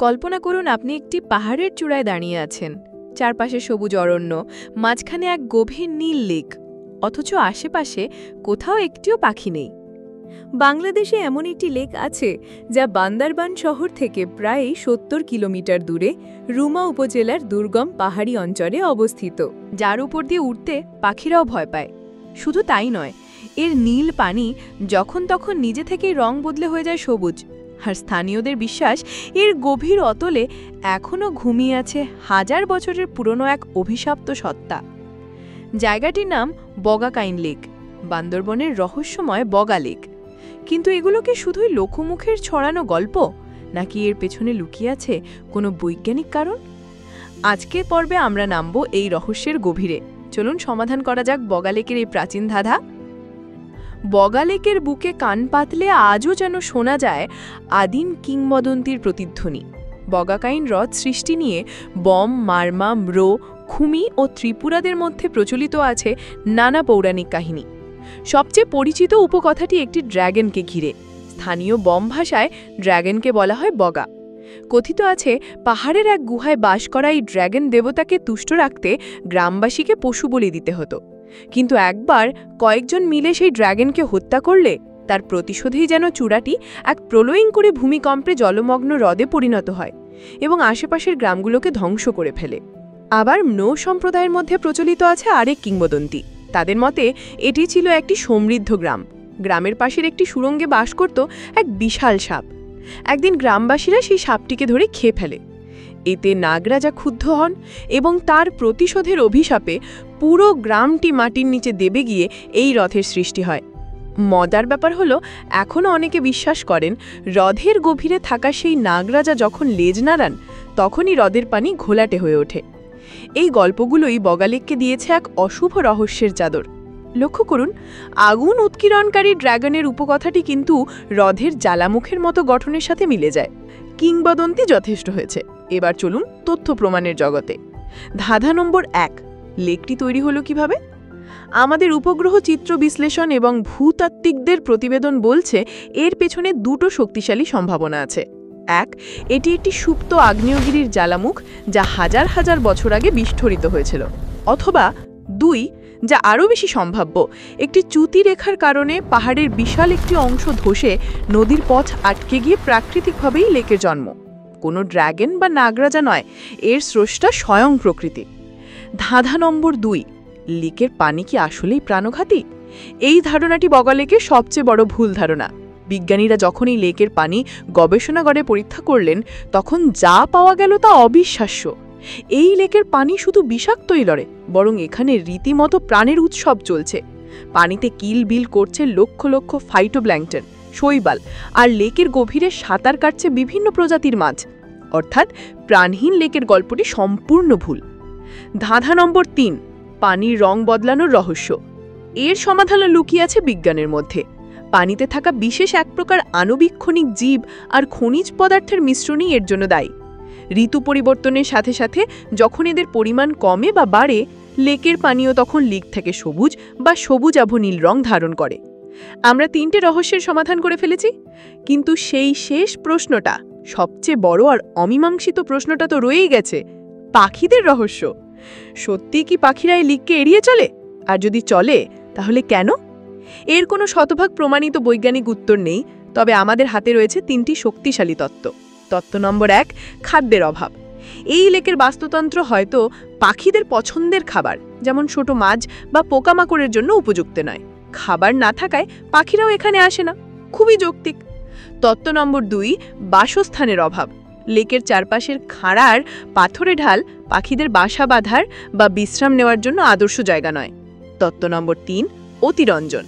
কল্পনা করুন আপনি একটি পাহাড়ের চূড়ায় দাঁড়িয়ে আছেন, চারপাশে সবুজ অরণ্য, মাঝখানে এক গভীর নীল লেক, অথচ আশেপাশে কোথাও একটিও পাখি নেই। বাংলাদেশে এমন একটি লেক আছে যা বান্দরবান শহর থেকে প্রায় ৭০ কিলোমিটার দূরে রুমা উপজেলার দুর্গম পাহাড়ি অঞ্চলে অবস্থিত, যার উপর দিয়ে উঠতে পাখিরাও ভয় পায়। শুধু তাই নয়, এর নীল পানি যখন তখন নিজে থেকেই রং বদলে হয়ে যায় সবুজ, আর স্থানীয়দের বিশ্বাস এর গভীর অতলে এখনও ঘুমিয়ে আছে হাজার বছরের পুরনো এক অভিশপ্ত সত্তা। জায়গাটির নাম বগাকাইন লেক, বান্দরবনের রহস্যময় বগা লেক। কিন্তু এগুলো কি শুধুই লোকমুখের ছড়ানো গল্প, নাকি এর পেছনে লুকিয়ে আছে কোনো বৈজ্ঞানিক কারণ? আজকের পর্বে আমরা নামব এই রহস্যের গভীরে। চলুন সমাধান করা যাক বগা লেকের এই প্রাচীন ধাঁধা। বগা লেকের বুকে কান পাতলে আজও যেন শোনা যায় আদিম কিংবদন্তির প্রতিধ্বনি। বগাকাইন হ্রদ সৃষ্টি নিয়ে বম, মারমা, ম্রো, খুমি ও ত্রিপুরাদের মধ্যে প্রচলিত আছে নানা পৌরাণিক কাহিনী। সবচেয়ে পরিচিত উপকথাটি একটি ড্র্যাগনকে ঘিরে। স্থানীয় বম ভাষায় ড্র্যাগনকে বলা হয় বগা। কথিত আছে পাহাড়ের এক গুহায় বাস করা এই ড্র্যাগন দেবতাকে তুষ্ট রাখতে গ্রামবাসীকে পশু বলি দিতে হতো। কিন্তু একবার কয়েকজন মিলে সেই ড্র্যাগনকে হত্যা করলে তার প্রতিশোধেই যেন চূড়াটি এক প্রলয়ঙ্করী ভূমিকম্পে জলমগ্ন হ্রদে পরিণত হয় এবং আশেপাশের গ্রামগুলোকে ধ্বংস করে ফেলে। আবার ম্নো সম্প্রদায়ের মধ্যে প্রচলিত আছে আরেক কিংবদন্তি। তাদের মতে এটি ছিল একটি সমৃদ্ধ গ্রাম। গ্রামের পাশের একটি সুড়ঙ্গে বাস করত এক বিশাল সাপ। একদিন গ্রামবাসীরা সেই সাপটিকে ধরে খেয়ে ফেলে। এতে নাগরাজা ক্ষুব্ধ হন এবং তার প্রতিশোধের অভিশাপে পুরো গ্রামটি মাটির নিচে দেবে গিয়ে এই হ্রদের সৃষ্টি হয়। মজার ব্যাপার হলো, এখনও অনেকে বিশ্বাস করেন হ্রদের গভীরে থাকা সেই নাগরাজা যখন লেজ নাড়ান তখনই হ্রদের পানি ঘোলাটে হয়ে ওঠে। এই গল্পগুলোই বগালেককে দিয়েছে এক অশুভ রহস্যের চাদর। লক্ষ্য করুন, আগুন উৎকিরণকারী ড্র্যাগনের উপকথাটি কিন্তু হ্রদের জ্বালামুখের মতো গঠনের সাথে মিলে যায়। কিংবদন্তি যথেষ্ট হয়েছে, এবার চলুন তথ্য প্রমাণের জগতে। ধাঁধা নম্বর ১, লেকটি তৈরি হলো কিভাবে? আমাদের উপগ্রহ চিত্র বিশ্লেষণ এবং ভূতাত্ত্বিকদের প্রতিবেদন বলছে এর পেছনে দুটো শক্তিশালী সম্ভাবনা আছে। ১, এটি একটি সুপ্ত আগ্নেয়গিরির জ্বালামুখ যা হাজার হাজার বছর আগে বিস্ফোরিত হয়েছিল। অথবা ২, যা আরও বেশি সম্ভাব্য, একটি চ্যুতি রেখার কারণে পাহাড়ের বিশাল একটি অংশ ধসে নদীর পথ আটকে গিয়ে প্রাকৃতিকভাবেই লেকের জন্ম। কোনো ড্র্যাগন বা নাগরাজা নয়, এর স্রষ্টা স্বয়ং প্রকৃতি। ধাঁধা নম্বর ২, লেকের পানি কি আসলেই প্রাণঘাতী? এই ধারণাটি বগা লেকের সবচেয়ে বড় ভুল ধারণা। বিজ্ঞানীরা যখন এই লেকের পানি গবেষণাগারে পরীক্ষা করলেন তখন যা পাওয়া গেল তা অবিশ্বাস্য। এই লেকের পানি শুধু বিষাক্তই লড়ে, বরং এখানে রীতিমতো প্রাণের উৎসব চলছে। পানিতে কিলবিল করছে লক্ষ লক্ষ ফাইটোপ্ল্যাঙ্কটন, শৈবাল, আর লেকের গভীরে সাঁতার কাটছে বিভিন্ন প্রজাতির মাছ। অর্থাৎ প্রাণহীন লেকের গল্পটি সম্পূর্ণ ভুল। ধাঁধা নম্বর ৩, পানির রং বদলানোর রহস্য। এর সমাধান লুকিয়ে আছে বিজ্ঞানের মধ্যে। পানিতে থাকা বিশেষ এক প্রকার আণুবীক্ষণিক জীব আর খনিজ পদার্থের মিশ্রণই এর জন্য দায়ী। ঋতু পরিবর্তনের সাথে সাথে যখন এদের পরিমাণ কমে বা বাড়ে, লেকের পানিও তখন লেক থেকে সবুজ বা সবুজাভ নীল রং ধারণ করে। আমরা ৩টে রহস্যের সমাধান করে ফেলেছি, কিন্তু সেই শেষ প্রশ্নটা, সবচেয়ে বড় আর অমীমাংসিত প্রশ্নটা তো রয়েই গেছে, পাখিদের রহস্য। সত্যি কি পাখিরা এই লেককে এড়িয়ে চলে? আর যদি চলে তাহলে কেন? এর কোনো শতভাগ প্রমাণিত বৈজ্ঞানিক উত্তর নেই, তবে আমাদের হাতে রয়েছে ৩টি শক্তিশালী তত্ত্ব। তত্ত্ব নম্বর ১, খাদ্যের অভাব। এই লেকের বাস্তুতন্ত্র হয়তো পাখিদের পছন্দের খাবার, যেমন ছোট মাছ বা পোকামাকড়ের জন্য উপযুক্ত নয়। খাবার না থাকায় পাখিরাও এখানে আসে না, খুবই যৌক্তিক। তত্ত্ব নম্বর ২, বাসস্থানের অভাব। লেকের চারপাশের খাঁড়ার পাথরে ঢাল পাখিদের বাসা বাঁধার বা বিশ্রাম নেওয়ার জন্য আদর্শ জায়গা নয়। তত্ত্ব নম্বর ৩, অতিরঞ্জন।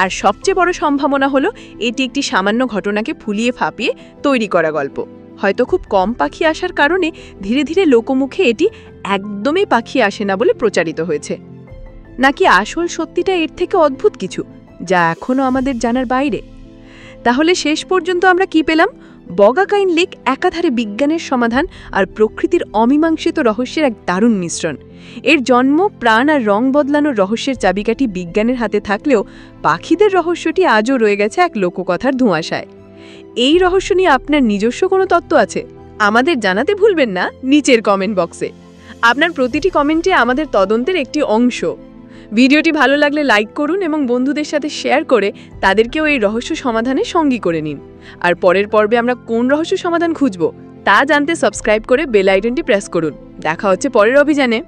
আর সবচেয়ে বড় সম্ভাবনা হলো এটি একটি সামান্য ঘটনাকে ফুলিয়ে ফাঁপিয়ে তৈরি করা গল্প। হয়তো খুব কম পাখি আসার কারণে ধীরে ধীরে লোকমুখে এটি একদমই পাখি আসে না বলে প্রচারিত হয়েছে। নাকি আসল সত্যিটা এর থেকে অদ্ভুত কিছু, যা এখনও আমাদের জানার বাইরে? তাহলে শেষ পর্যন্ত আমরা কি পেলাম? বগাকাইন লেক একাধারে বিজ্ঞানের সমাধান আর প্রকৃতির অমীমাংসিত রহস্যের এক দারুণ মিশ্রণ। এর জন্ম, প্রাণ আর রং বদলানোর রহস্যের চাবিকাঠি বিজ্ঞানের হাতে থাকলেও পাখিদের রহস্যটি আজও রয়ে গেছে এক লোককথার ধোঁয়াশায়। এই রহস্য নিয়ে আপনার নিজস্ব কোনো তত্ত্ব আছে? আমাদের জানাতে ভুলবেন না নিচের কমেন্ট বক্সে। আপনার প্রতিটি কমেন্টে আমাদের তদন্তের একটি অংশ। ভিডিওটি ভালো লাগলে লাইক করুন এবং বন্ধুদের সাথে শেয়ার করে তাদেরকেও এই রহস্য সমাধানে সঙ্গী করে নিন। আর পরের পর্বে আমরা কোন রহস্য সমাধান খুঁজব তা জানতে সাবস্ক্রাইব করে বেল আইকনটি প্রেস করুন। দেখা হচ্ছে পরের অভিযানে।